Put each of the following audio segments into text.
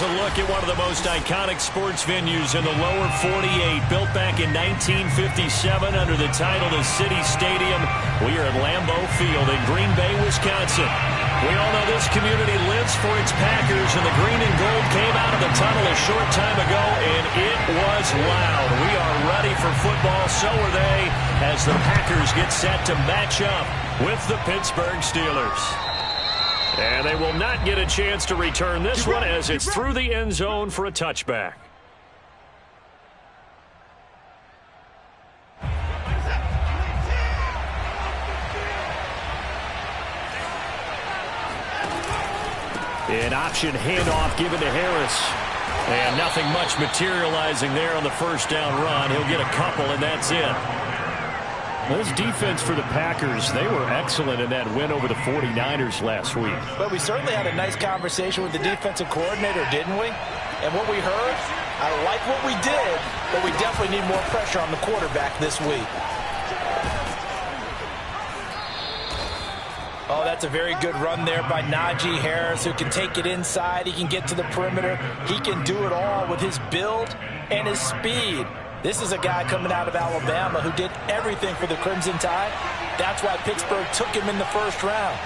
Here's a look at one of the most iconic sports venues in the lower 48. Built back in 1957 under the title of City Stadium. We are at Lambeau Field in Green Bay, Wisconsin. We all know this community lives for its Packers, and the green and gold came out of the tunnel a short time ago, and it was loud. We are ready for football, so are they, as the Packers get set to match up with the Pittsburgh Steelers. And they will not get a chance to return this one as it's through the end zone for a touchback. An option handoff given to Harris. And nothing much materializing there on the first down run. He'll get a couple, and that's it. This defense for the Packers, they were excellent in that win over the 49ers last week. But we certainly had a nice conversation with the defensive coordinator, didn't we? And what we heard, I like what we did, but we definitely need more pressure on the quarterback this week. Oh, that's a very good run there by Najee Harris, who can take it inside. He can get to the perimeter. He can do it all with his build and his speed. This is a guy coming out of Alabama who did everything for the Crimson Tide. That's why Pittsburgh took him in the first round.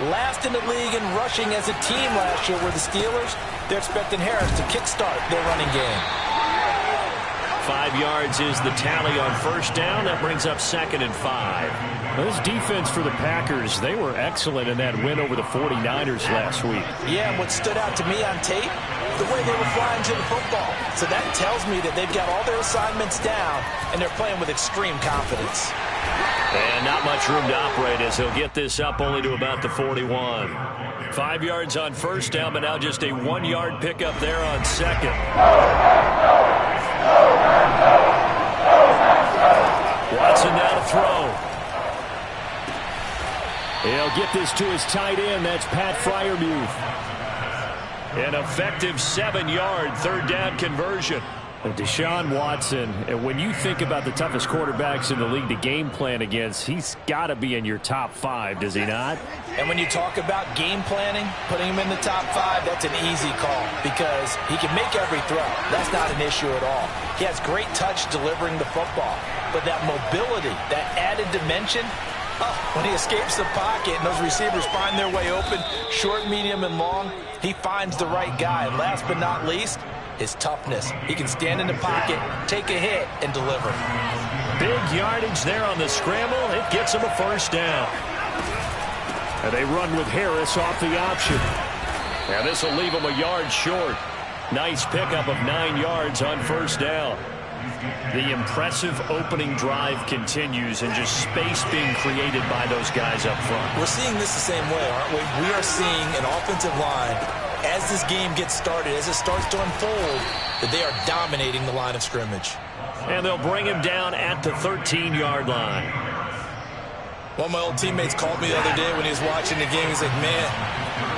Last in the league in rushing as a team last year were the Steelers. They're expecting Harris to kickstart their running game. 5 yards is the tally on first down. That brings up 2nd and 5. This defense for the Packers, they were excellent in that win over the 49ers last week. Yeah, and what stood out to me on tape, the way they were flying to the football. So that tells me that they've got all their assignments down, and they're playing with extreme confidence. And not much room to operate as he'll get this up only to about the 41. 5 yards on first down, but now just a 1-yard pickup there on second. Watson now to throw. He'll get this to his tight end. That's Pat Freiermuth. An effective 7-yard third down conversion. Deshaun Watson, when you think about the toughest quarterbacks in the league to game plan against, he's got to be in your top 5, does he not? And when you talk about game planning, putting him in the top 5, that's an easy call because he can make every throw. That's not an issue at all. He has great touch delivering the football. But that mobility, that added dimension, when he escapes the pocket and those receivers find their way open, short, medium, and long, he finds the right guy. And last but not least, his toughness. He can stand in the pocket, take a hit, and deliver. Big yardage there on the scramble. It gets him a first down. And they run with Harris off the option. Now this will leave him a yard short. Nice pickup of 9 yards on first down. The impressive opening drive continues and just space being created by those guys up front. We're seeing this the same way, aren't we? We are seeing an offensive line, as this game gets started, as it starts to unfold, that they are dominating the line of scrimmage. And they'll bring him down at the 13-yard line. One of my old teammates called me the other day when he was watching the game. He's like, man,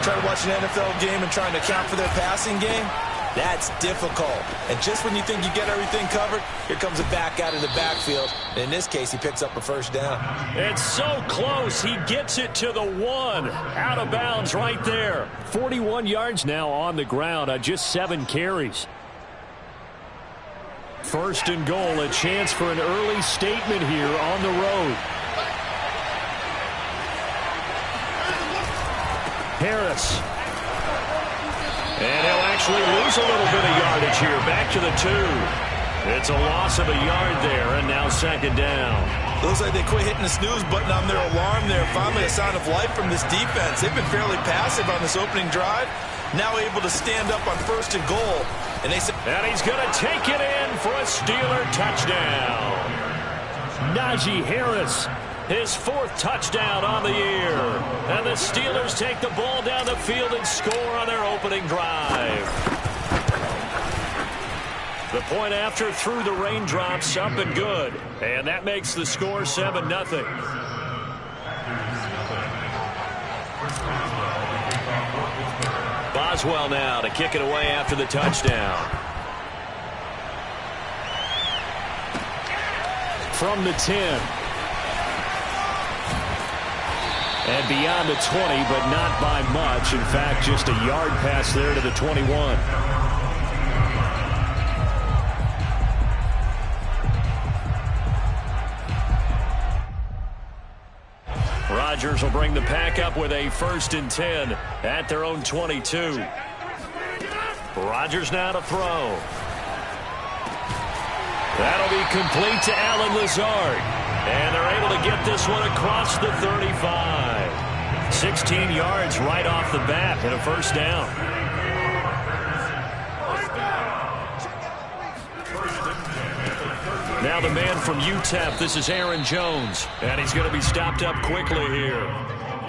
trying to watch an NFL game and trying to account for their passing game? That's difficult. And just when you think you get everything covered, here comes a back out of the backfield. And in this case, he picks up a first down. It's so close. He gets it to the 1. Out of bounds right there. 41 yards now on the ground on just 7 carries. First and goal, a chance for an early statement here on the road. Harris. And he'll actually lose a little bit of yardage here. Back to the 2. It's a loss of a yard there, and now 2nd down. Looks like they quit hitting the snooze button on their alarm there. Finally a sign of life from this defense. They've been fairly passive on this opening drive. Now able to stand up on first and goal. And he's going to take it in for a Steeler touchdown. Najee Harris. His 4th touchdown on the year. And the Steelers take the ball down the field and score on their opening drive. The point after through the raindrops, up and good. And that makes the score 7-0. Boswell now to kick it away after the touchdown. From the 10. And beyond the 20, but not by much. In fact, just a yard pass there to the 21. Rodgers will bring the pack up with a 1st and 10 at their own 22. Rodgers now to throw. That'll be complete to Allen Lazard. And they're able to get this one across the 35. 16 yards right off the bat and a 1st down. Now the man from UTEP, this is Aaron Jones. And he's going to be stopped up quickly here.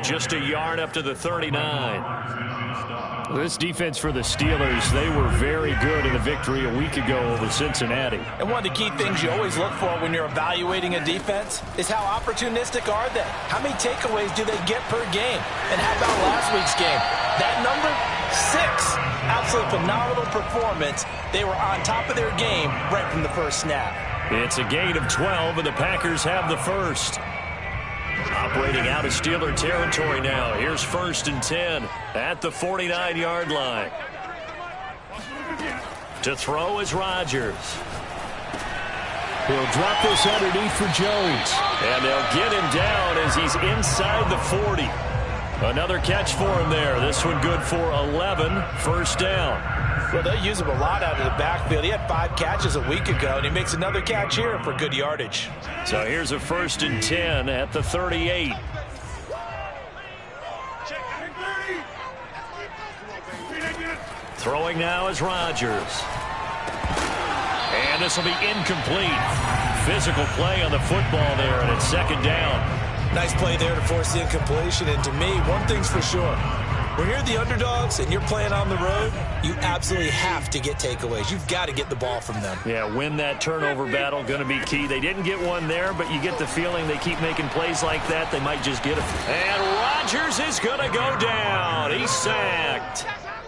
Just a yard up to the 39. This defense for the Steelers, they were very good in the victory a week ago over Cincinnati. And one of the key things you always look for when you're evaluating a defense is how opportunistic are they? How many takeaways do they get per game? And how about last week's game? That number? 6. Absolutely phenomenal performance. They were on top of their game right from the first snap. It's a gain of 12, and the Packers have the 1st. Operating out of Steeler territory now. Here's 1st and 10 at the 49-yard line. To throw is Rodgers. He'll drop this underneath for Jones. And they'll get him down as he's inside the 40. Another catch for him there. This one good for 11. 1st down. Well, they use him a lot out of the backfield. He had 5 catches a week ago, and he makes another catch here for good yardage. So here's a 1st and 10 at the 38. Throwing now is Rodgers. And this will be incomplete. Physical play on the football there, and it's 2nd down. Nice play there to force the incompletion. And to me, one thing's for sure. When you're the underdogs and you're playing on the road, you absolutely have to get takeaways. You've got to get the ball from them. Yeah, win that turnover battle, going to be key. They didn't get one there, but you get the feeling they keep making plays like that, they might just get it. And Rodgers is going to go down. He's sacked.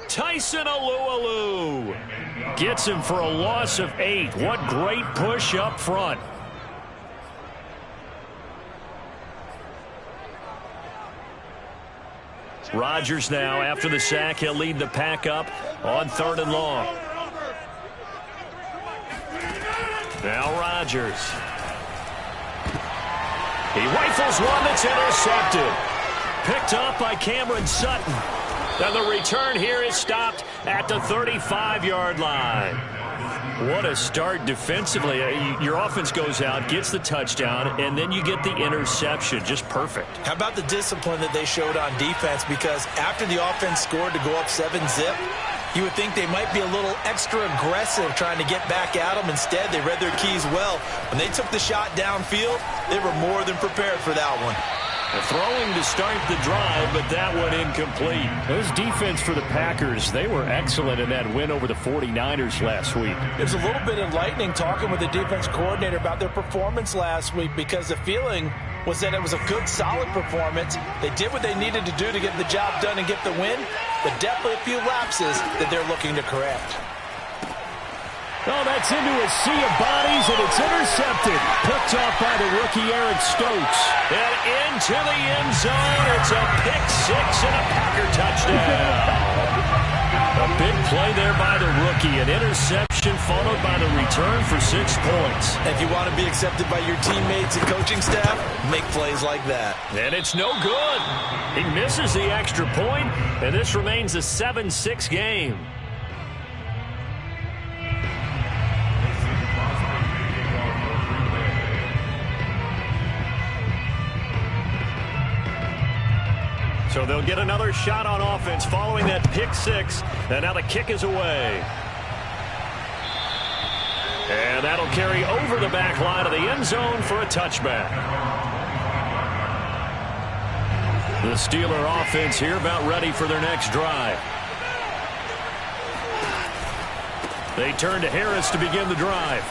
Tyson Alualu gets him for a loss of 8. What great push up front. Rodgers now, after the sack, he'll lead the pack up on 3rd and long. Now Rodgers. He rifles one that's intercepted. Picked off by Cameron Sutton. And the return here is stopped at the 35-yard line. What a start defensively. Your offense goes out, gets the touchdown, and then you get the interception. Just perfect. How about the discipline that they showed on defense? Because after the offense scored to go up 7-zip, you would think they might be a little extra aggressive trying to get back at them. Instead, they read their keys well. When they took the shot downfield, they were more than prepared for that one. Throwing to start the drive, but that one incomplete. Those defense for the Packers, they were excellent in that win over the 49ers last week. It was a little bit enlightening talking with the defense coordinator about their performance last week, because the feeling was that it was a good, solid performance. They did what they needed to do to get the job done and get the win, but definitely a few lapses that they're looking to correct. Oh, that's into a sea of bodies, and it's intercepted. Picked off by the rookie Eric Stokes. And into the end zone. It's a pick-6 and a Packer touchdown. A big play there by the rookie. An interception followed by the return for 6 points. If you want to be accepted by your teammates and coaching staff, make plays like that. And it's no good. He misses the extra point, and this remains a 7-6 game. So they'll get another shot on offense following that pick-6. And now the kick is away. And that'll carry over the back line of the end zone for a touchback. The Steeler offense here about ready for their next drive. They turn to Harris to begin the drive.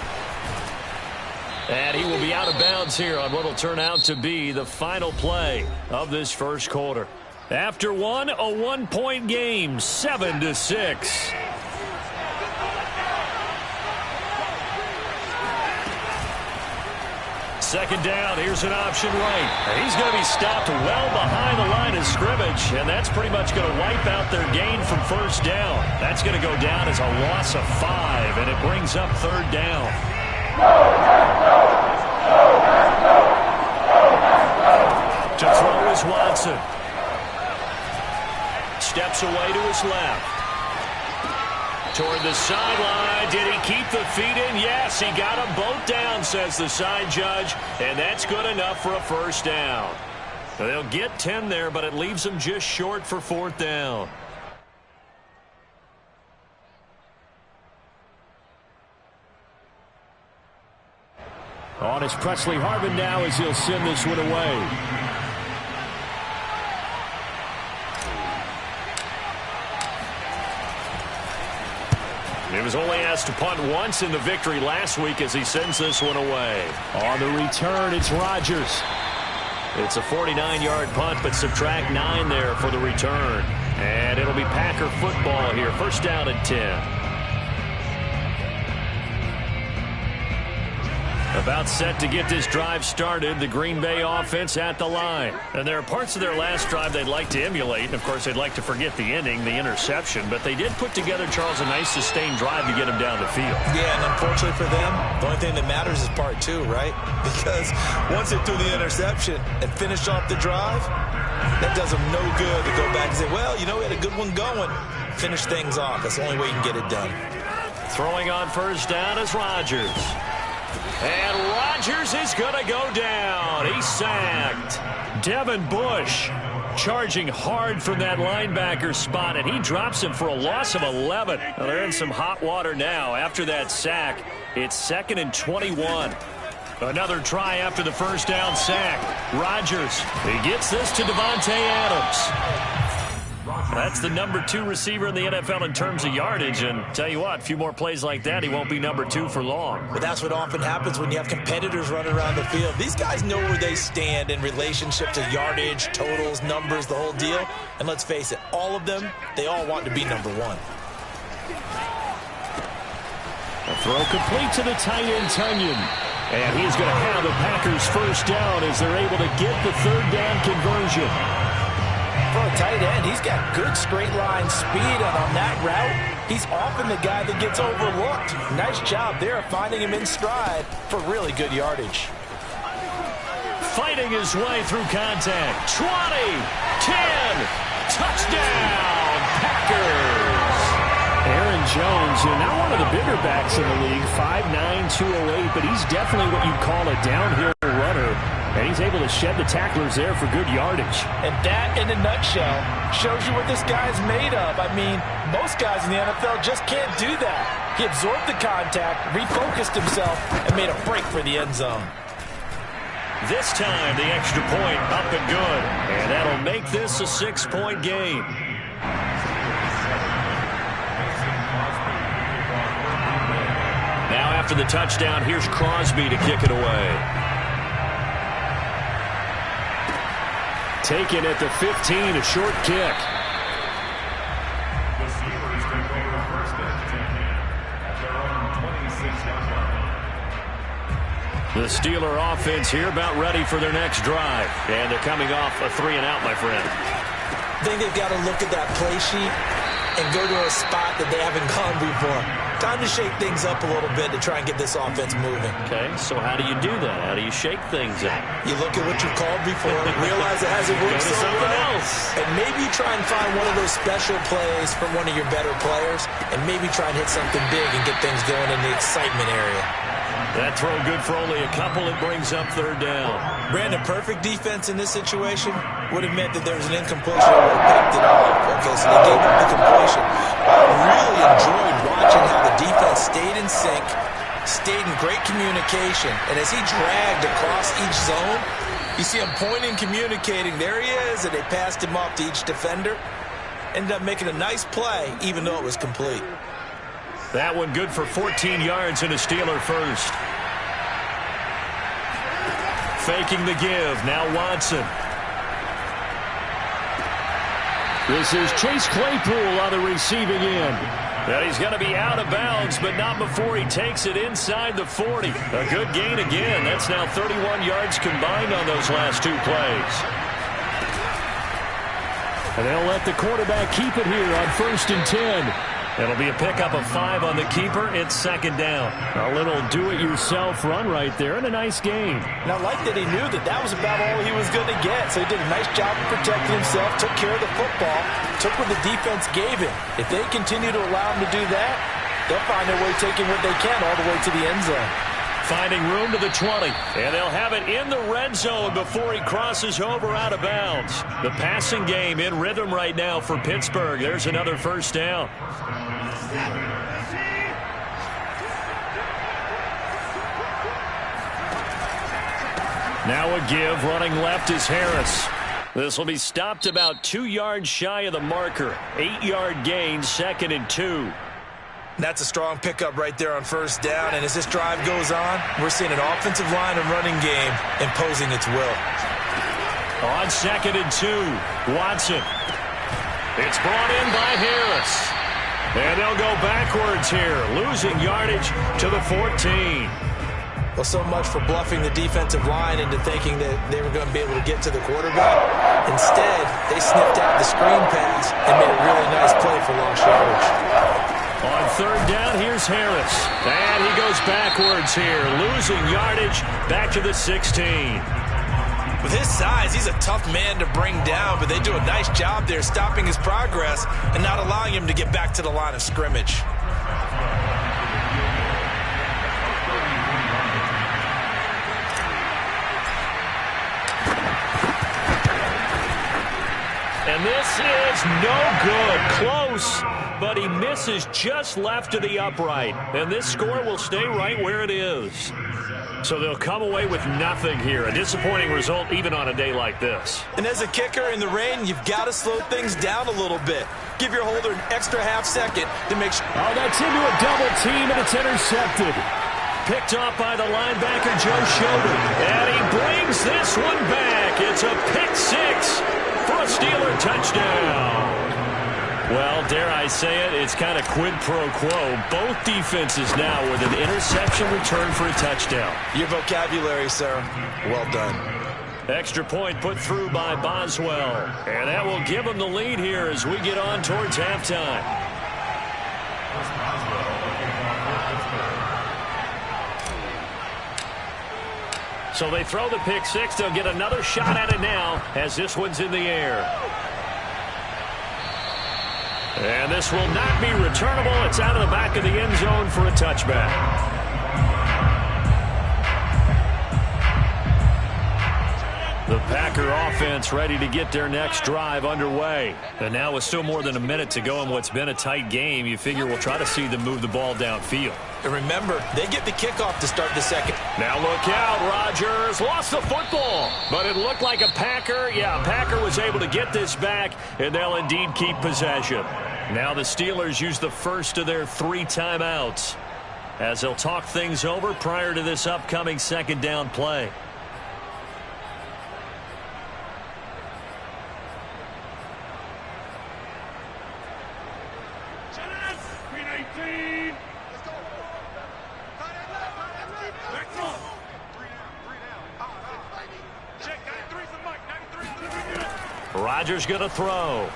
And he will be out of bounds here on what will turn out to be the final play of this first quarter. After one, a 1-point game, 7-6. Second down, here's an option right. He's going to be stopped well behind the line of scrimmage, and that's pretty much going to wipe out their gain from first down. That's going to go down as a loss of 5, and it brings up 3rd down. To throw is Watson. Steps away to his left. Toward the sideline. Did he keep the feet in? Yes, he got them both down, says the side judge. And that's good enough for a first down. Now, they'll get 10 there, but it leaves them just short for fourth down. On is Presley Harvin now as he'll send this one away. He was only asked to punt once in the victory last week as he sends this one away. On the return, it's Rodgers. It's a 49-yard punt, but subtract 9 there for the return. And it'll be Packer football here. First down and 10. About set to get this drive started, the Green Bay offense at the line. And there are parts of their last drive they'd like to emulate. And, of course, they'd like to forget the ending, the interception. But they did put together, Charles, a nice sustained drive to get him down the field. Yeah, and unfortunately for them, the only thing that matters is part 2, right? Because once they threw the interception and finished off the drive, that does them no good to go back and say, well, you know, we had a good one going. Finish things off. That's the only way you can get it done. Throwing on first down is Rodgers. And Rodgers is going to go down. He's sacked. Devin Bush charging hard from that linebacker spot, and he drops him for a loss of 11. Now, they're in some hot water now. After that sack, it's 2nd and 21. Another try after the first down sack. Rodgers, he gets this to Devontae Adams. That's the number 2 receiver in the NFL in terms of yardage, and tell you what, a few more plays like that, he won't be number 2 for long. But that's what often happens when you have competitors running around the field. These guys know where they stand in relationship to yardage, totals, numbers, the whole deal. And let's face it, all of them, they all want to be number 1. A throw complete to the tight end, Tunyon. And he's going to have the Packers first down as they're able to get the third down conversion. For a tight end, he's got good straight line speed, and on that route, he's often the guy that gets overlooked. Nice job there finding him in stride for really good yardage. Fighting his way through contact. 20, 10, touchdown, Packers. Aaron Jones, not one of the bigger backs in the league, 5'9", 208, but he's definitely what you'd call a downhill runner. And he's able to shed the tacklers there for good yardage. And that, in a nutshell, shows you what this guy's made of. I mean, most guys in the NFL just can't do that. He absorbed the contact, refocused himself, and made a break for the end zone. This time, the extra point up and good. And that'll make this a 6-point game. Now, after the touchdown, here's Crosby to kick it away. Taken at the 15, a short kick. The Steelers take over first and 10 at their own 26-yard line. The Steeler offense here about ready for their next drive. And they're coming off a 3-and-out, my friend. I think they've got to look at that play sheet and go to a spot that they haven't gone before. Time to shake things up a little bit to try and get this offense moving. Okay, so how do you do that? How do you shake things up? You look at what you've called before, realize it hasn't worked so well, and maybe try and find one of those special plays from one of your better players, and maybe try and hit something big and get things going in the excitement area. That throw good for only a couple. It brings up third down. Brandon, perfect defense in this situation would have meant that there was an incompletion that would have picked it off. Okay, so they gave up the completion. I really enjoyed watching how the defense stayed in sync, stayed in great communication, and as he dragged across each zone, you see him pointing, communicating. There he is, and they passed him off to each defender. Ended up making a nice play, even though it was complete. That one good for 14 yards and a Steeler first. Faking the give. Now Watson. This is Chase Claypool on the receiving end. And he's going to be out of bounds, but not before he takes it inside the 40. A good gain again. That's now 31 yards combined on those last 2 plays. And they'll let the quarterback keep it here on 1st and 10. It'll be a pickup of 5 on the keeper. It's second down. A little do-it-yourself run right there and a nice game. And I like that he knew that that was about all he was going to get. So he did a nice job of protecting himself, took care of the football, took what the defense gave him. If they continue to allow him to do that, they'll find their way taking what they can all the way to the end zone. Finding room to the 20, and they'll have it in the red zone before he crosses over out of bounds. The passing game in rhythm right now for Pittsburgh. There's another first down. Now a give, running left is Harris. This will be stopped about 2 yards shy of the marker. 8-yard gain, 2nd and 2. That's a strong pickup right there on first down, and as this drive goes on, we're seeing an offensive line and running game imposing its will. On 2nd and 2, Watson. It's brought in by Harris. And they'll go backwards here, losing yardage to the 14. Well, so much for bluffing the defensive line into thinking that they were going to be able to get to the quarterback. Instead, they sniffed out the screen pass and made a really nice play for long yardage. On third down, here's Harris. And he goes backwards here, losing yardage back to the 16. With his size, he's a tough man to bring down, but they do a nice job there stopping his progress and not allowing him to get back to the line of scrimmage. And this is no good. Close, but he misses just left of the upright. And this score will stay right where it is. So they'll come away with nothing here. A disappointing result even on a day like this. And as a kicker in the rain, you've got to slow things down a little bit. Give your holder an extra half second to make sure. Oh, that's into a double team, and it's intercepted. Picked off by the linebacker, Joe Schobert. And he brings this one back. It's a pick six for a Steeler touchdown. Well, dare I say it, it's kind of quid pro quo. Both defenses now with an interception return for a touchdown. Your vocabulary, sir. Well done. Extra point put through by Boswell. And that will give them the lead here as we get on towards halftime. So they throw the pick six. They'll get another shot at it now as this one's in the air. And this will not be returnable. It's out of the back of the end zone for a touchback. The Packer offense ready to get their next drive underway. And now with still more than a minute to go in what's been a tight game, you figure we'll try to see them move the ball downfield. And remember, they get the kickoff to start the second. Now look out, Rodgers lost the football. But it looked like a Packer. Yeah, Packer was able to get this back, and they'll indeed keep possession. Now the Steelers use the first of their 3 timeouts as they'll talk things over prior to this upcoming second down play. Rodgers going to throw.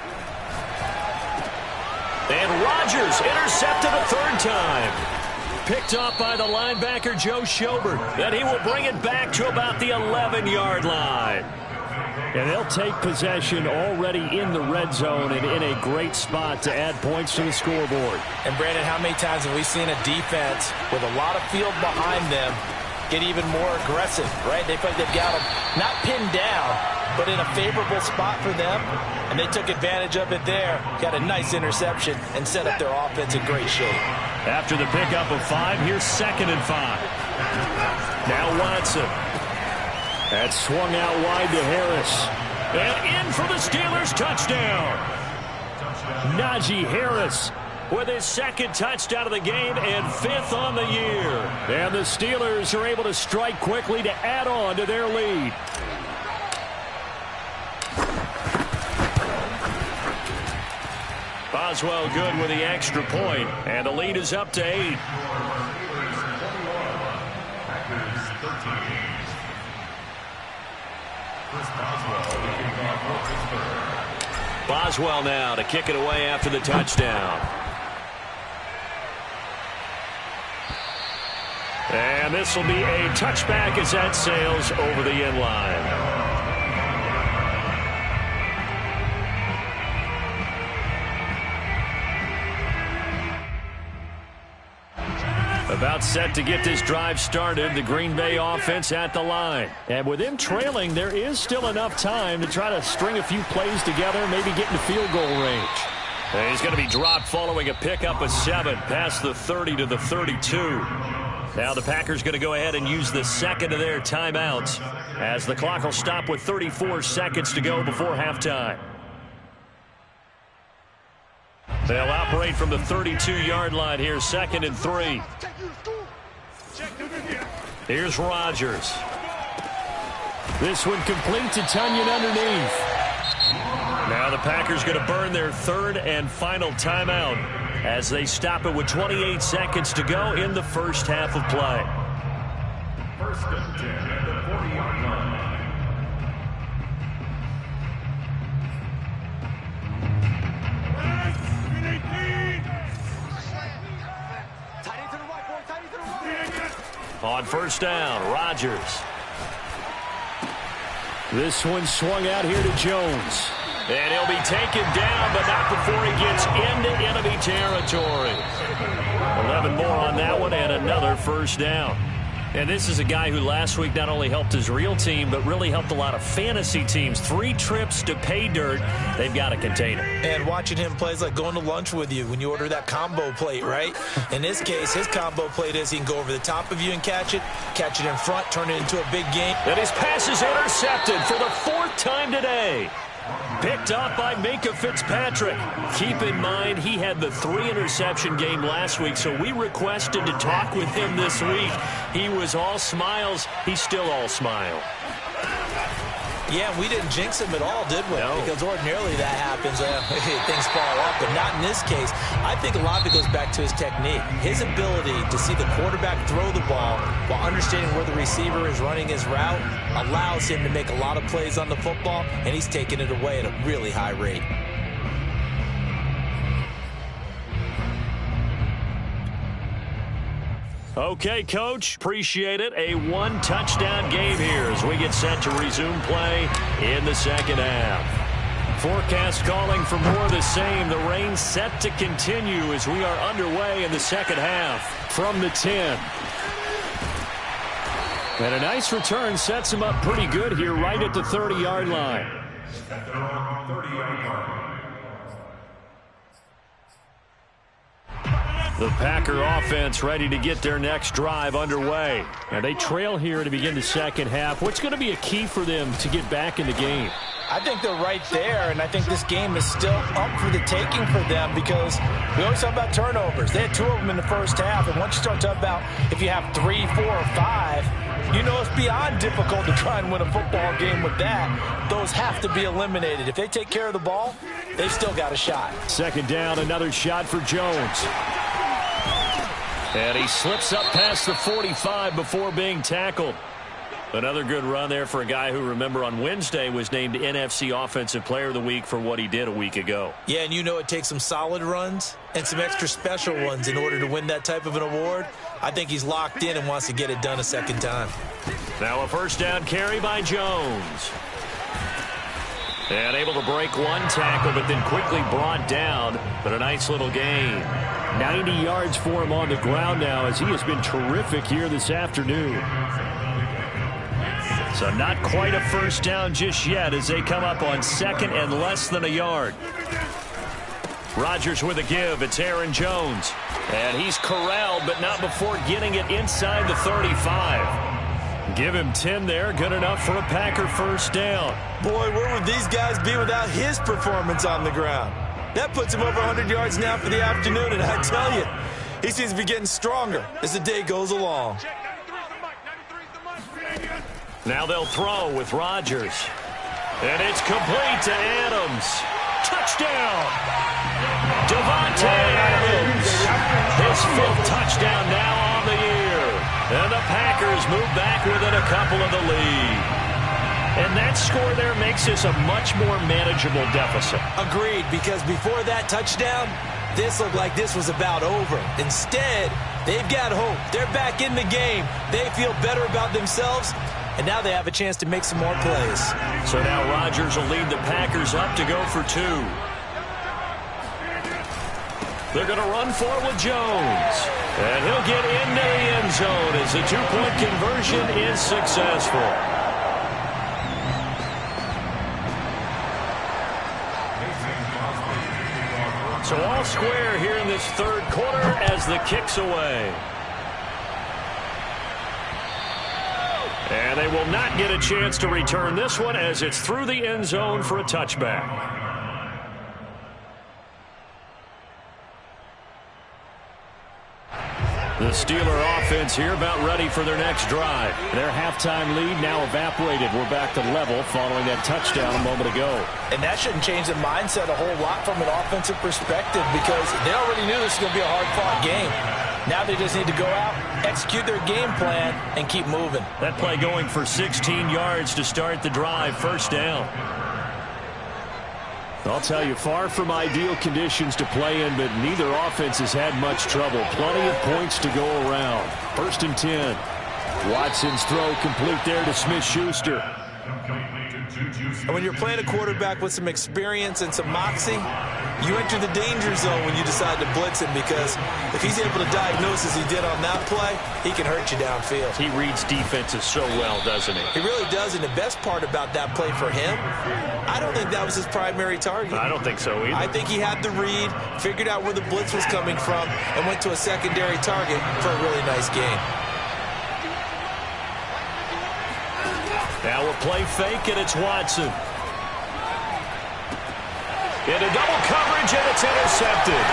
And Rodgers intercepted a third time. Picked off by the linebacker, Joe Schobert. Then he will bring it back to about the 11-yard line. And they'll take possession already in the red zone and in a great spot to add points to the scoreboard. And, Brandon, how many times have we seen a defense with a lot of field behind them get even more aggressive, right? They feel like they've got them not pinned down, but in a favorable spot for them, and they took advantage of it there. Got a nice interception and set up their offense in great shape. After the pickup of 5, here's 2nd and 5. Now Watson. That swung out wide to Harris. And in for the Steelers touchdown. Najee Harris with his 2nd touchdown of the game and 5th on the year. And the Steelers are able to strike quickly to add on to their lead. Boswell good with the extra point, and the lead is up to 8. Boswell now to kick it away after the touchdown. And this will be a touchback as that sails over the end line. About set to get this drive started, the Green Bay offense at the line. And with them trailing, there is still enough time to try to string a few plays together, maybe get into field goal range. And he's going to be dropped following a pickup of 7 past the 30 to the 32. Now the Packers going to go ahead and use the second of their timeouts as the clock will stop with 34 seconds to go before halftime. They'll operate from the 32-yard line here, 2nd and 3. Here's Rodgers. This one complete to Tunyon underneath. Now the Packers going to burn their 3rd and final timeout as they stop it with 28 seconds to go in the first half of play. 1st and 10 at the 40-yard line. On 1st down, Rodgers. This one swung out here to Jones. And he'll be taken down, but not before he gets into enemy territory. 11 more on that one and another 1st down. And this is a guy who last week not only helped his real team, but really helped a lot of fantasy teams. 3 trips to pay dirt. They've got to contain it. And watching him play is like going to lunch with you when you order that combo plate, right? In this case, his combo plate is he can go over the top of you and catch it in front, turn it into a big game. And his pass is intercepted for the 4th time today. Picked off by Minkah Fitzpatrick. Keep in mind, he had the 3-interception game last week, so we requested to talk with him this week. He was all smiles. He's still all smile. Yeah, we didn't jinx him at all, did we? No. Because ordinarily that happens. Things fall off, but not in this case. I think a lot of it goes back to his technique. His ability to see the quarterback throw the ball while understanding where the receiver is running his route allows him to make a lot of plays on the football, and he's taking it away at a really high rate. Okay, Coach, appreciate it. A 1-touchdown game here as we get set to resume play in the second half. Forecast calling for more of the same. The rain set to continue as we are underway in the second half from the 10. And a nice return sets him up pretty good here right at the 30-yard line. At their own 30-yard line. The Packer offense ready to get their next drive underway. And they trail here to begin the second half. What's going to be a key for them to get back in the game? I think they're right there, and I think this game is still up for the taking for them because we always talk about turnovers. They had 2 of them in the first half, and once you start talking about if you have 3, 4, or 5, you know it's beyond difficult to try and win a football game with that. Those have to be eliminated. If they take care of the ball, they've still got a shot. 2nd down, another shot for Jones. And he slips up past the 45 before being tackled. Another good run there for a guy who, remember, on Wednesday was named NFC Offensive Player of the Week for what he did a week ago. Yeah, and you know it takes some solid runs and some extra special ones in order to win that type of an award. I think he's locked in and wants to get it done a second time. Now a 1st down carry by Jones. And able to break 1 tackle, but then quickly brought down. But a nice little gain. 90 yards for him on the ground now as he has been terrific here this afternoon. So not quite a 1st down just yet as they come up on 2nd and less than a yard. Rodgers with a give. It's Aaron Jones. And he's corralled, but not before getting it inside the 35. Give him 10 there. Good enough for a Packer 1st down. Boy, where would these guys be without his performance on the ground? That puts him over 100 yards now for the afternoon, and I tell you, he seems to be getting stronger as the day goes along. Now they'll throw with Rodgers. And it's complete to Adams. Touchdown! Davante Adams. His 5th touchdown now on the year. And the Packers move back within a couple of the lead. And that score there makes this a much more manageable deficit. Agreed, because before that touchdown, this looked like this was about over. Instead, They've got hope. They're back in the game. They feel better about themselves, and now they have a chance to make some more plays. So now Rodgers will lead the Packers up to go for 2. They're going to run for it with Jones. And he'll get into the end zone as the 2-point conversion is successful. So all square here in this third quarter as the kick's away. And they will not get a chance to return this one as it's through the end zone for a touchback. The Steeler offense here about ready for their next drive. Their halftime lead now evaporated. We're back to level following that touchdown a moment ago. And that shouldn't change the mindset a whole lot from an offensive perspective because they already knew this was going to be a hard-fought game. Now they just need to go out, execute their game plan, and keep moving. That play going for 16 yards to start the drive, first down. I'll tell you, far from ideal conditions to play in, but neither offense has had much trouble. Plenty of points to go around. 1st and 10. Watson's throw complete there to Smith-Schuster. And when you're playing a quarterback with some experience and some moxie, you enter the danger zone when you decide to blitz him because if he's able to diagnose as he did on that play, he can hurt you downfield. He reads defenses so well, doesn't he? He really does, and the best part about that play for him, I don't think that was his primary target. I don't think so either. I think he had the read, figured out where the blitz was coming from, and went to a secondary target for a really nice game. Now a play fake, and it's Watson. Into double coverage, and it's intercepted.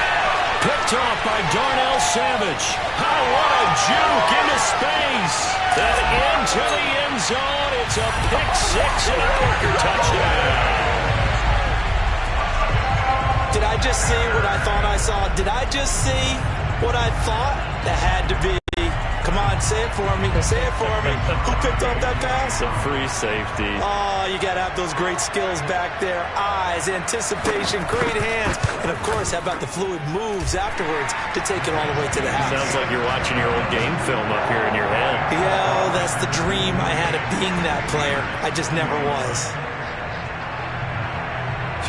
Picked off by Darnell Savage. Oh, what a juke into space. And into the end zone. It's a pick 6 and a Parker touchdown. Did I just see what I thought I saw? Did I just see what I thought? That had to be. Come on, say it for me. Say it for me. Who picked up that pass? The free safety. Oh, you got to have those great skills back there. Eyes, anticipation, great hands. And, of course, how about the fluid moves afterwards to take it all the way to the house? Sounds like you're watching your old game film up here in your head. Yeah, that's the dream I had of being that player. I just never was.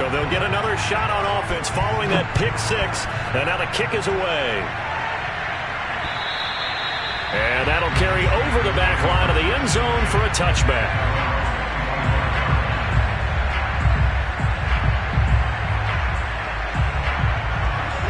So they'll get another shot on offense following that pick 6. And now the kick is away. And that'll carry over the back line of the end zone for a touchback.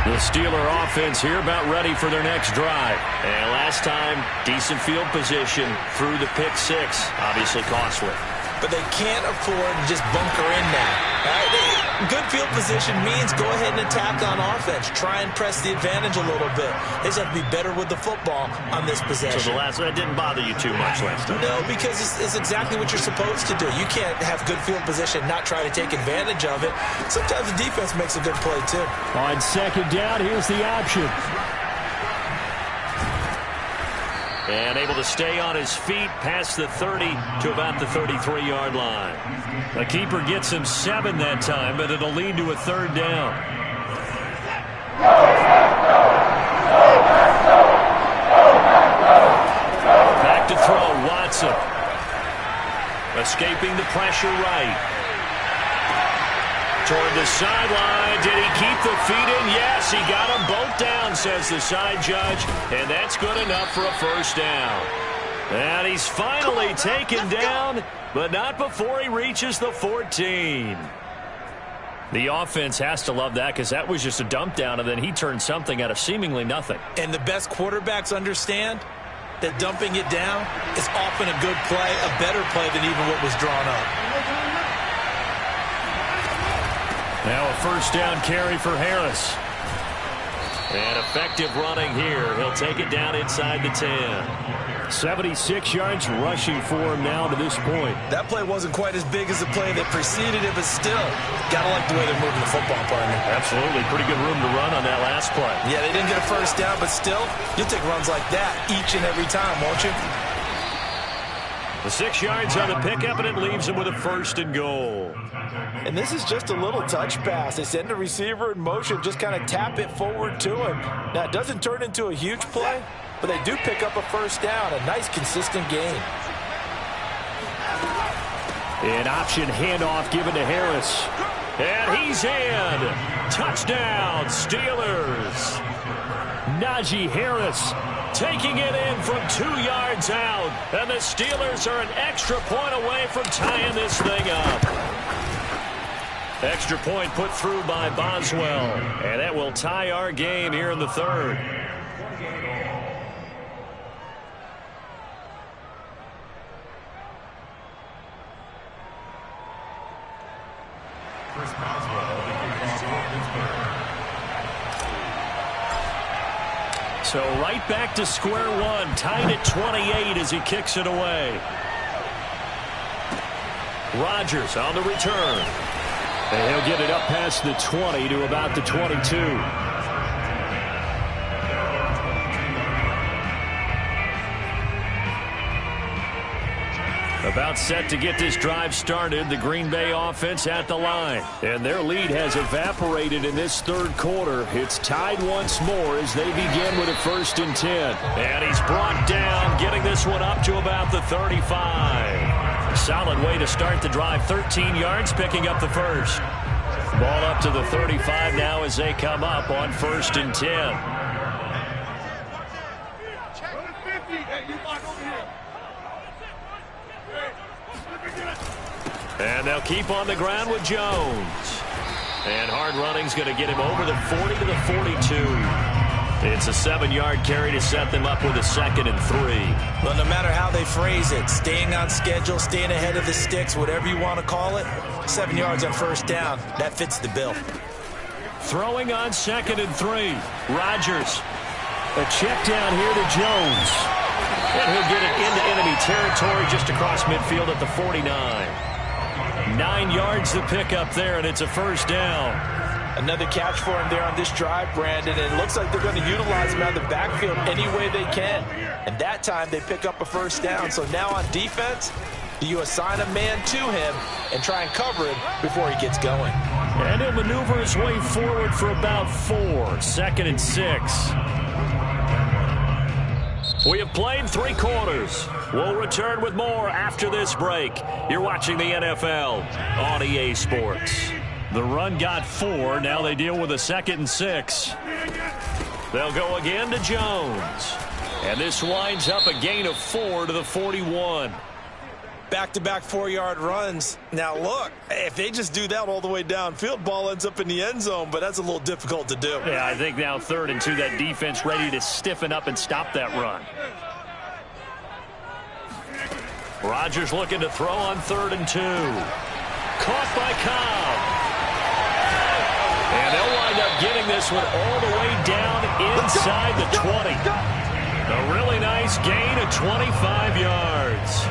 The Steeler offense here about ready for their next drive. And last time, decent field position through the pick 6. Obviously costly. But they can't afford to just bunker in now. Right? Good field position means go ahead and attack on offense. Try and press the advantage a little bit. They just have to be better with the football on this possession. So that didn't bother you too much last time? No, because it's exactly what you're supposed to do. You can't have good field position, not try to take advantage of it. Sometimes the defense makes a good play, too. On 2nd down, here's the option. And able to stay on his feet past the 30 to about the 33-yard line. The keeper gets him 7 that time, but it'll lead to a 3rd down. Back to throw, Watson. Escaping the pressure right. Toward the sideline. Did he keep the feet in? Yes, he got them both down, says the side judge. And that's good enough for a first down. And he's finally taken down, but not before he reaches the 14. The offense has to love that because that was just a dump down, and then he turned something out of seemingly nothing. And the best quarterbacks understand that dumping it down is often a good play, a better play than even what was drawn up. Now a first down carry for Harris. And effective running here. He'll take it down inside the 10. 76 yards rushing for him now to this point. That play wasn't quite as big as the play that preceded it, but still, gotta like the way they're moving the football, partner. Absolutely. Pretty good room to run on that last play. Yeah, they didn't get a first down, but still, you'll take runs like that each and every time, won't you? The 6 yards on the pickup, and it leaves him with a 1st and goal. And this is just a little touch pass. They send the receiver in motion, just kind of tap it forward to him. Now, it doesn't turn into a huge play, but they do pick up a 1st down. A nice, consistent gain. An option handoff given to Harris. And he's in. Touchdown, Steelers. Najee Harris taking it in from 2 yards out. And the Steelers are an extra point away from tying this thing up. Extra point put through by Boswell. And that will tie our game here in the 3rd. So right back to square one, tied at 28 as he kicks it away. Rodgers on the return. And he'll get it up past the 20 to about the 22. About set to get this drive started. The Green Bay offense at the line. And their lead has evaporated in this 3rd quarter. It's tied once more as they begin with a 1st and 10. And he's brought down, getting this one up to about the 35. Solid way to start the drive. 13 yards, picking up the 1st. Ball up to the 35 now as they come up on 1st and 10. And they'll keep on the ground with Jones. And hard running's going to get him over the 40 to the 42. It's a 7-yard carry to set them up with a 2nd and 3. Well, no matter how they phrase it, staying on schedule, staying ahead of the sticks, whatever you want to call it, 7 yards on 1st down, that fits the bill. Throwing on 2nd and 3. Rodgers. A check down here to Jones. And he'll get it into enemy territory just across midfield at the 49. 9 yards to pick up there, and it's a 1st down. Another catch for him there on this drive, Brandon, and it looks like they're going to utilize him out of the backfield any way they can. And that time they pick up a 1st down. So now on defense, you assign a man to him and try and cover him before he gets going. And he'll maneuver his way forward for about 4. 2nd and 6. We have played 3 quarters. We'll return with more after this break. You're watching the NFL on EA Sports. The run got 4. Now they deal with a 2nd and 6. They'll go again to Jones. And this winds up a gain of 4 to the 41. Back-to-back 4-yard runs. Now, look, if they just do that all the way downfield, ball ends up in the end zone, but that's a little difficult to do. Yeah, I think now 3rd and 2, that defense ready to stiffen up and stop that run. Rodgers looking to throw on 3rd and 2. Caught by Cobb. And they'll wind up getting this one all the way down inside the 20. A really nice gain of 25 yards.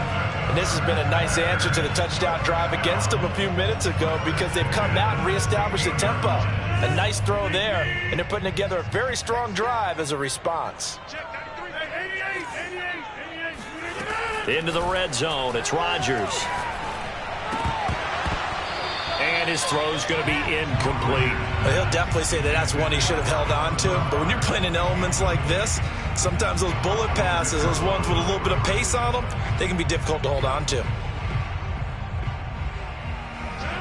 And this has been a nice answer to the touchdown drive against them a few minutes ago because they've come out and reestablished the tempo. A nice throw there, and they're putting together a very strong drive as a response. Into the red zone, it's Rodgers. And his throw's going to be incomplete. Well, he'll definitely say that that's one he should have held on to. But when you're playing in elements like this, sometimes those bullet passes, those ones with a little bit of pace on them, they can be difficult to hold on to.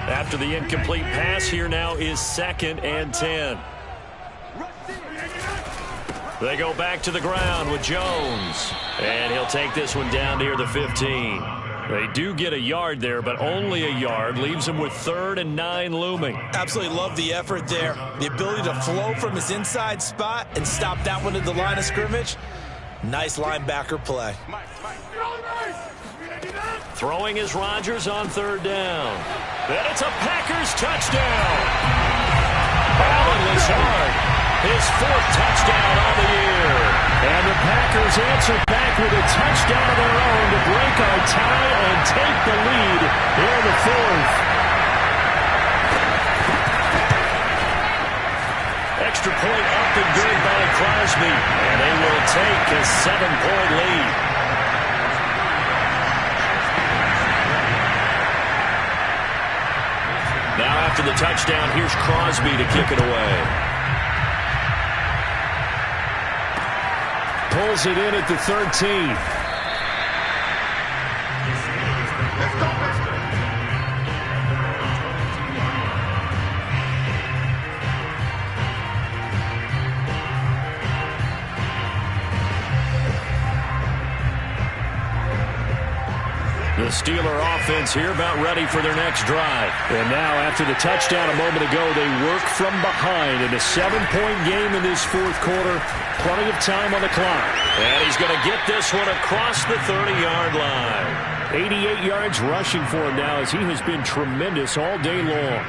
After the incomplete pass, here now is 2nd and 10. They go back to the ground with Jones. And he'll take this one down near the 15. They do get a yard there, but only a yard. Leaves him with 3rd and 9 looming. Absolutely love the effort there. The ability to flow from his inside spot and stop that one at the line of scrimmage. Nice linebacker play. Throwing is Rodgers on 3rd down. And it's a Packers touchdown. Allen was hard. His 4th touchdown on the year. And the Packers answer back with a touchdown of their own to break our tie and take the lead here in the 4th. Extra point up and good by Crosby. And they will take a 7-point lead. after the touchdown. Here's Crosby to kick it away. Pulls it in at the 13. The Steeler offense here about ready for their next drive. And now after the touchdown a moment ago, they work from behind in a 7-point game in this fourth quarter. Plenty of time on the clock. And he's going to get this one across the 30-yard line. 88 yards rushing for him now as he has been tremendous all day long.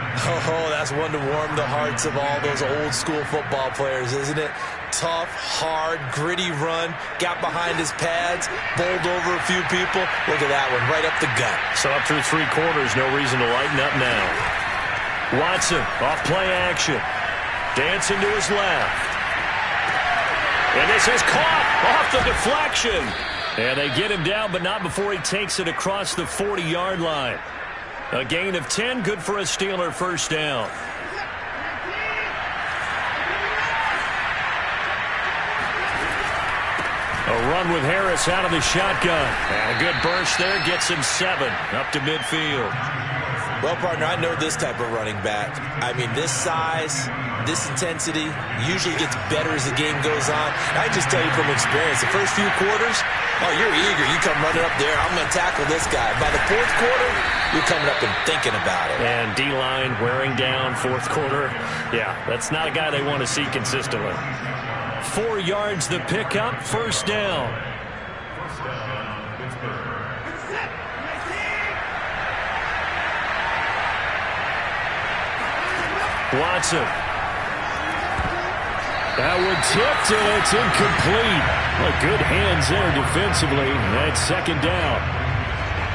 Oh, that's one to warm the hearts of all those old-school football players, isn't it? Tough, hard, gritty run. Got behind his pads, bowled over a few people. Look at that one, right up the gut. So up through 3 quarters, no reason to lighten up now. Watson, off play action. Dancing to his left. And this is caught off the deflection. And they get him down, but not before he takes it across the 40-yard line. A gain of 10, good for a Steeler first down. A run with Harris out of the shotgun. And a good burst there gets him 7 up to midfield. Well, partner, I know this type of running back. I mean, this size, this intensity usually gets better as the game goes on. I just tell you from experience, the first few quarters, oh, you're eager. You come running up there, I'm going to tackle this guy. By the fourth quarter, you're coming up and thinking about it. And D-line wearing down fourth quarter. Yeah, that's not a guy they want to see consistently. 4 yards the pickup, first down. Watson. That one tipped, and it's incomplete. Well, good hands there defensively. That's second down.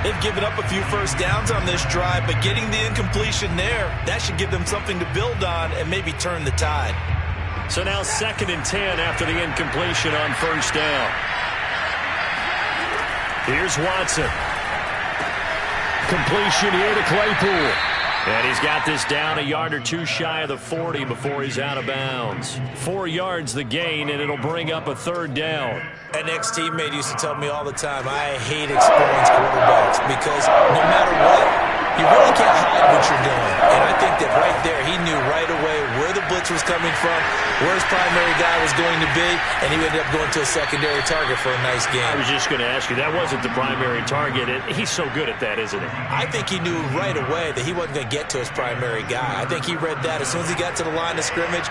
They've given up a few first downs on this drive, but getting the incompletion there, that should give them something to build on and maybe turn the tide. So now 2nd and 10 after the incompletion on first down. Here's Watson. Completion here to Claypool. And he's got this down a yard or 2 shy of the 40 before he's out of bounds. 4 yards the gain, and it'll bring up a third down. An ex-teammate used to tell me all the time, I hate experienced quarterbacks because no matter what, you really can't hide what you're doing. And I think that right there, he knew right away where the blitz was coming from, where his primary guy was going to be, and he ended up going to a secondary target for a nice game. I was just going to ask you, that wasn't the primary target. He's so good at that, isn't he? I think he knew right away that he wasn't going to get to his primary guy. I think he read that as soon as he got to the line of scrimmage,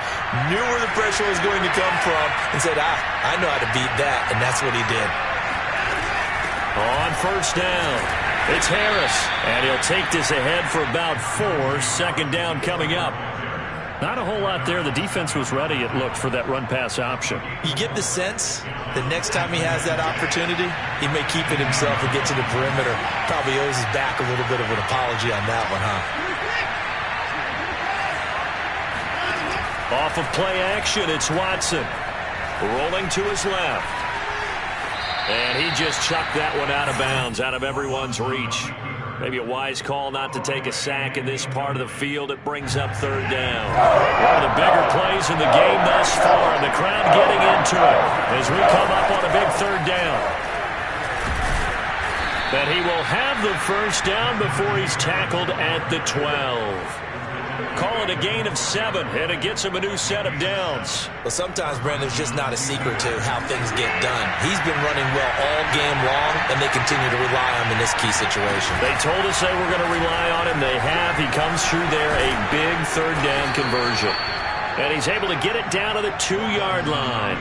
knew where the pressure was going to come from, and said, I know how to beat that, and that's what he did. On first down, it's Harris, and he'll take this ahead for about 4. Second down coming up. Not a whole lot there. The defense was ready, it looked, for that run-pass option. You get the sense that next time he has that opportunity, he may keep it himself and get to the perimeter. Probably owes his back a little bit of an apology on that one, huh? Off of play action, it's Watson. Rolling to his left. And he just chucked that one out of bounds, out of everyone's reach. Maybe a wise call not to take a sack in this part of the field. It brings up third down. One of the bigger plays in the game thus far, and the crowd getting into it as we come up on a big third down. But he will have the first down before he's tackled at the 12. Call it a gain of 7, and it gets him a new set of downs. Well, sometimes, Brandon, there's just not a secret to how things get done. He's been running well all game long, and they continue to rely on him in this key situation. They told us they were going to rely on him. They have. He comes through there, a big third down conversion. And he's able to get it down to the 2-yard line.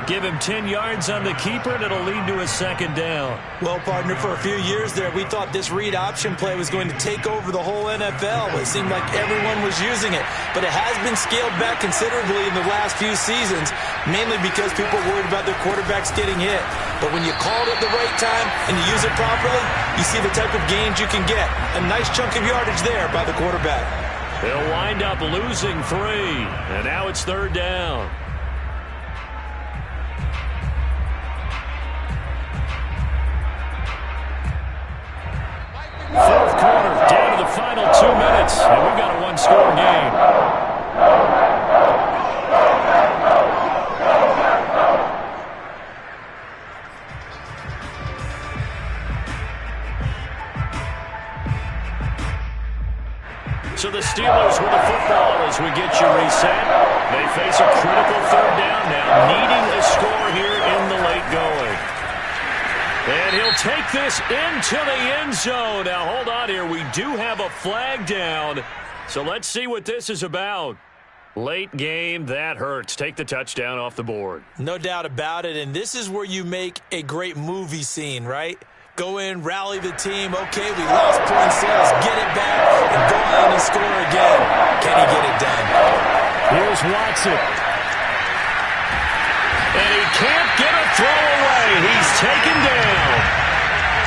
Give him 10 yards on the keeper, and it'll lead to a second down. Well, partner, for a few years there, we thought this read option play was going to take over the whole NFL. It seemed like everyone was using it. But it has been scaled back considerably in the last few seasons, mainly because people are worried about their quarterbacks getting hit. But when you call it at the right time and you use it properly, you see the type of gains you can get. A nice chunk of yardage there by the quarterback. They'll wind up losing 3, and now it's third down. Fourth quarter, down to the final 2 minutes, and we've got a one-score game. So the Steelers with the football as we get you reset. They face a critical third down now, needing a score here in the late going. And he'll take this into the end zone. Now, hold on here. We do have a flag down. So let's see what this is about. Late game, that hurts. Take the touchdown off the board. No doubt about it. And this is where you make a great movie scene, right? Go in, rally the team. Okay, we lost points. Let's get it back and go on and score again. Can he get it done? Here's Watson. And he can't get a throw away. He's taken down.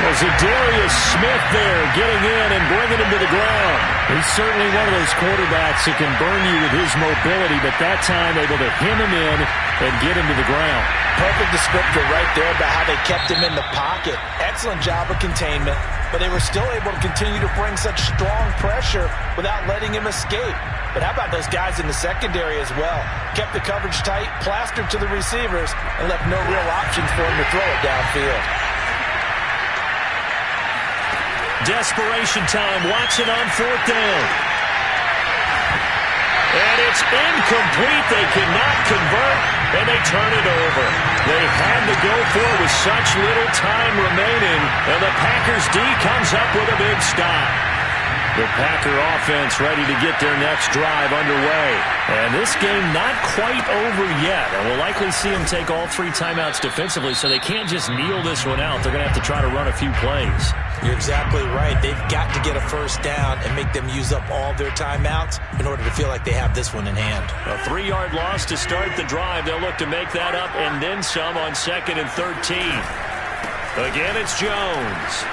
There's a Darius Smith there getting in and bringing him to the ground. He's certainly one of those quarterbacks that can burn you with his mobility, but that time able to hem him in and get him to the ground. Perfect descriptor right there about how they kept him in the pocket. Excellent job of containment, but they were still able to continue to bring such strong pressure without letting him escape. But how about those guys in the secondary as well? Kept the coverage tight, plastered to the receivers, and left no real options for him to throw it downfield. Desperation time. Watson on fourth down. And it's incomplete. They cannot convert, and they turn it over. They had to go for it with such little time remaining, and the Packers D comes up with a big stop. The Packer offense ready to get their next drive underway. And this game not quite over yet. And we'll likely see them take all three timeouts defensively, so they can't just kneel this one out. They're going to have to try to run a few plays. You're exactly right. They've got to get a first down and make them use up all their timeouts in order to feel like they have this one in hand. A 3-yard loss to start the drive. They'll look to make that up and then some on 2nd and 13. Again, it's Jones.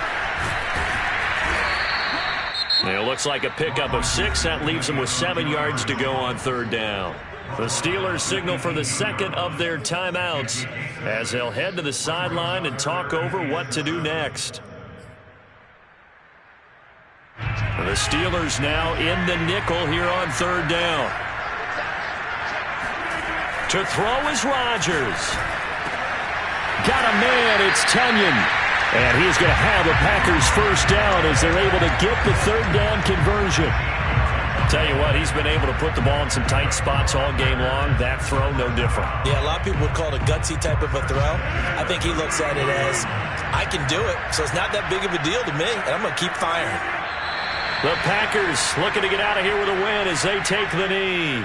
It looks like a pickup of 6. That leaves them with 7 yards to go on third down. The Steelers signal for the second of their timeouts as they'll head to the sideline and talk over what to do next. The Steelers now in the nickel here on third down. To throw is Rodgers. Got a man, it's Tunyon. And he's going to have a Packers first down as they're able to get the third down conversion. Tell you what, he's been able to put the ball in some tight spots all game long. That throw, no different. Yeah, a lot of people would call it a gutsy type of a throw. I think he looks at it as, I can do it, so it's not that big of a deal to me, and I'm going to keep firing. The Packers looking to get out of here with a win as they take the knee.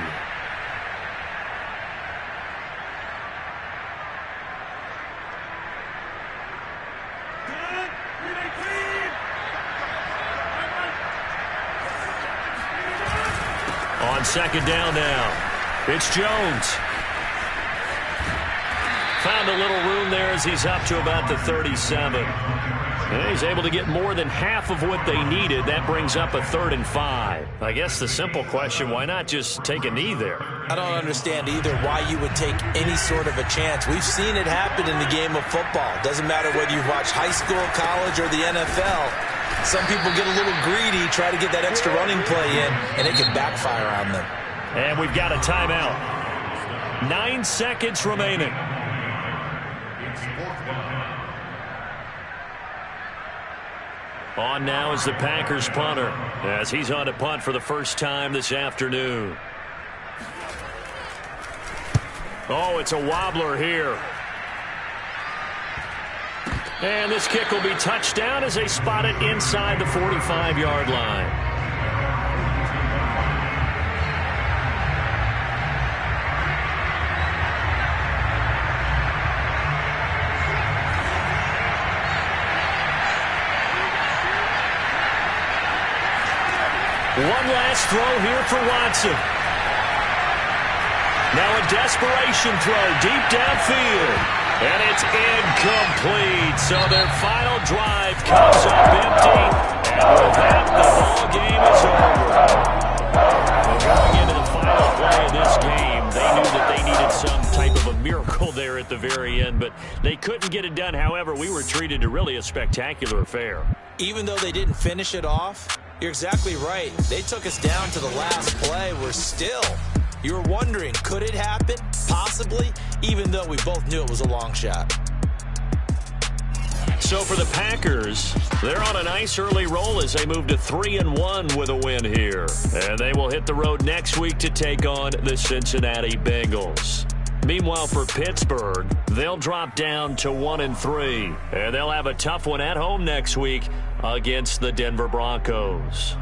On second down now, it's Jones. Found a little room there as he's up to about the 37. And he's able to get more than half of what they needed. That brings up a 3rd and 5. I guess the simple question, why not just take a knee there? I don't understand either why you would take any sort of a chance. We've seen it happen in the game of football. Doesn't matter whether you've watched high school, college, or the NFL. Some people get a little greedy, try to get that extra running play in, and it can backfire on them. And we've got a timeout. 9 seconds remaining. On now is the Packers punter as he's on to punt for the first time this afternoon. Oh, it's a wobbler here. And this kick will be touchdown as they spot it inside the 45-yard line. One last throw here for Watson. Now a desperation throw deep downfield. And it's incomplete. So their final drive comes up empty. And with that, the ball game is over. Well, going into the final play of this game, they knew that they needed some type of a miracle there at the very end, but they couldn't get it done. However, we were treated to really a spectacular affair. Even though they didn't finish it off, you're exactly right. They took us down to the last play. We're still, you were wondering, could it happen? Possibly, even though we both knew it was a long shot. So for the Packers, they're on a nice early roll as they move to 3-1 with a win here. And they will hit the road next week to take on the Cincinnati Bengals. Meanwhile, for Pittsburgh, they'll drop down to 1-3. And they'll have a tough one at home next week against the Denver Broncos.